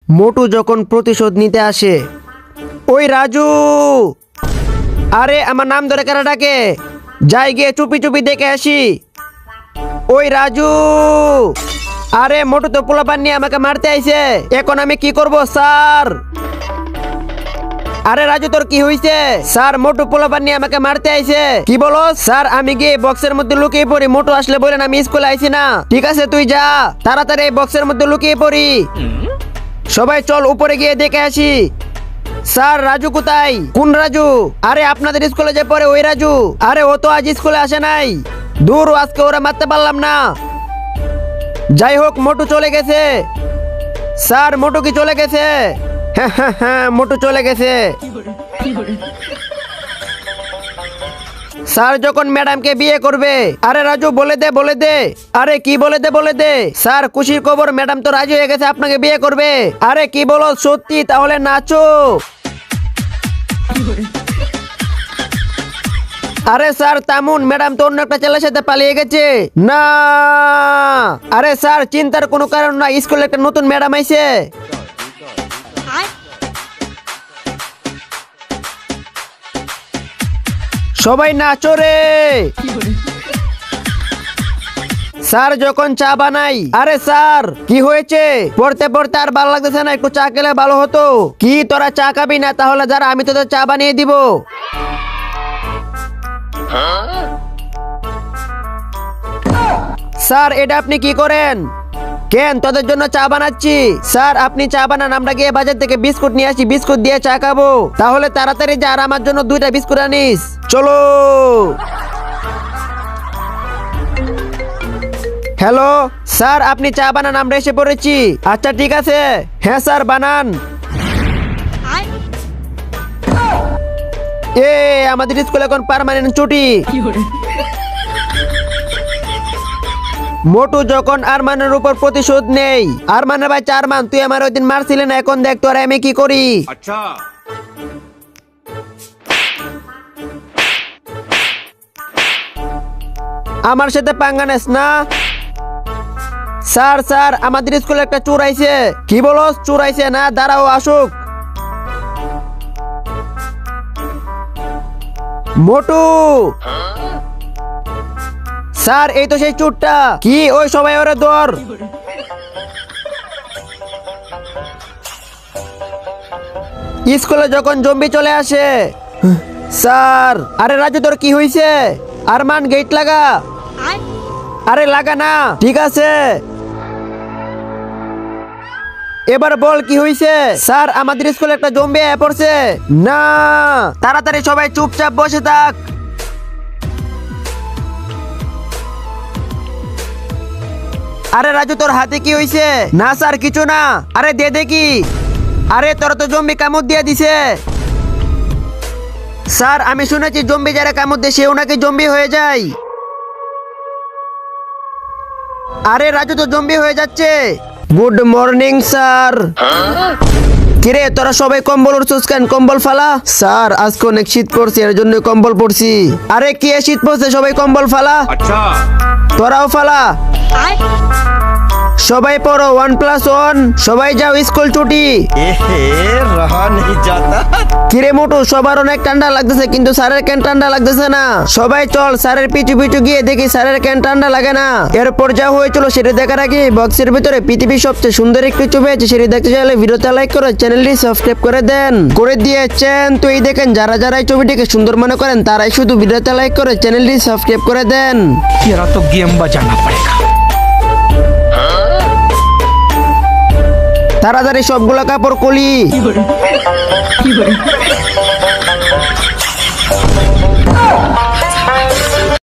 মোটু যখন প্রতিশোধ নিতে আসে, ওই রাজু, আরে আমার নাম ধরে কারা ডাকে, যাই গিয়ে চুপি চুপি দেখে আসি। ওই রাজু, আরে মোটু তো পোলাপান নিয়ে আমাকে মারতে আইছে, এখন আমি কি করব স্যার? আরে রাজু তোর কি হইছে? স্যার মোটু পোলাপান নিয়ে আমাকে মারতে আইছে। কি বলো স্যার? আমি গিয়ে বক্সের মধ্যে লুকিয়ে পড়ি, মোটু আসলে বলেন আমি স্কুলে আইছি না। ঠিক আছে তুই যা, তাড়াতাড়ি এই বক্সের মধ্যে লুকিয়ে পড়ি। সবাই চল উপরে গিয়ে দেখে আসি। স্যার রাজু কোথায়? কোন রাজু? আরে আপনাদের স্কুলে যে পড়ে ওই রাজু। আরে ও তো আজ স্কুলে আসে নাই। দূর, আজকে ওরা মারতে পারলাম না। যাই হোক মোটু চলে গেছে। স্যার মোটু কি চলে গেছে? হ্যাঁ হ্যাঁ হ্যাঁ, মোটু চলে গেছে। স্যার যখন ম্যাডামকে বিয়ে করবে। আরে রাজু বলে দে বলে দে। আরে কি বলে দে বলে দে। স্যার খুশির খবর, ম্যাডাম তো রাজি হয়ে গেছে আপনাকে বিয়ে করবে। আরে কি বলো সত্যি? তাহলে নাচো। আরে স্যার থামুন, ম্যাডাম তো অন্য একটা ছেলের সাথে পালিয়ে গেছে। না, আরে স্যার চিন্তার কোনো কারণ না, স্কুলে একটা নতুন ম্যাডাম আইছে। সবাই নাচো রে। স্যার যখন চা বানাই। আরে স্যার কি হয়েছে? পড়তে পড়তে আর ভালো লাগতেছে না, একটু চা খেলে ভালো হতো। কি তোরা চা খাবি না? তাহলে যারা আমি তোদের চা বানিয়ে দিব। স্যার এটা আপনি কি করেন? কেন তোদের জন্য চা বানাচ্ছি। স্যার আপনি চা বানান, আমরা গিয়ে বাজার থেকে বিস্কুট নিয়ে আসি, বিস্কুট দিয়ে চা খাবো। তাহলে তাড়াতাড়ি যা, আর আমার জন্য 2টা বিস্কুট আনিস। চলো। হ্যালো স্যার, আপনি চা বানান, আমরা এসে পড়েছি। আচ্ছা ঠিক আছে। হ্যাঁ স্যার বানান। এ আমাদের স্কুলে এখন পার্মানেন্ট ছুটি। মোটু যখন আরমানের উপর প্রতিশোধ নেই। আরমানের ভাই আরমান, তুই আমার ওই দিন মারছিলি না, এখন দেখ তোরা আমি কি করি। अच्छा আমার সাথে পাঙ্গা নেস না। স্যার স্যার আমাদের স্কুলে একটা চোর আইছে। কি বলো? চোর আইছে না? দাঁড়াও আসুক। মোটু, স্যার এই তো সেই চোরটা। কি? ওই সবাই ওরে ধর। স্কুলে যখন জম্বি চলে আসে। স্যার, আরে রাজু তোর কি হয়েছে? আরমান গেট লাগা। আরে লাগা না। ঠিক আছে, এবার বল কি হয়েছে? স্যার আমাদের স্কুলে একটা জম্বি আয়া পড়ছে। না, তাড়াতাড়ি সবাই চুপচাপ বসে থাক। আরে রাজু তোর হাতে কি হয়েছে? না স্যার কিছু না। আরে দে দেখি। আরে তোর তো জম্বি কামড় দিয়ে দিছে। স্যার আমি শুনেছি জম্বি যারা কামড় দেয় সেও নাকি জম্বি হয়ে যায়। আরে রাজু তো জম্বি হয়ে যাচ্ছে। Good morning sir. কিরে তোরা সবাই কম্বল উড়ছিস কেন? কম্বল ফালা। স্যার আজকে অনেক শীত পড়ছে, এর জন্য কম্বল পড়ছি। আরে কি শীত পড়ছে? সবাই কম্বল ফালা। अच्छा তোরাও ফালা। সবাই পড়ো 1+1। সবাই যাও, স্কুল ছুটি। रहा नहीं जाता। কিরে মোটু, সবার অনেক ঠান্ডা লাগতেছে, কিন্তু স্যারের কেন ঠান্ডা লাগতেছে না? সবাই চল স্যারের পিছু পিছু গিয়ে দেখি স্যারের কেন ঠান্ডা লাগে না। এরপর যা হয়েছিল সেটা দেখার আগে বক্সের ভিতরে পৃথিবীর সবচেয়ে সুন্দর একটি ছবি আছে, সেটি দেখতে চাইলে ভিডিওতে লাইক করে চ্যানেলটি সাবস্ক্রাইব করে দেন। করে দিয়েছেন তো এই দেখেন, যারা যারা এই ছবিটিকে সুন্দর মনে করেন তারাই শুধু ভিডিওতে লাইক করে চ্যানেলটি সাবস্ক্রাইব করে দেন। तेरा तो गेम बजाना पड़ेगा। তাড়াতাড়ি সবগুলা কাপড় কলি।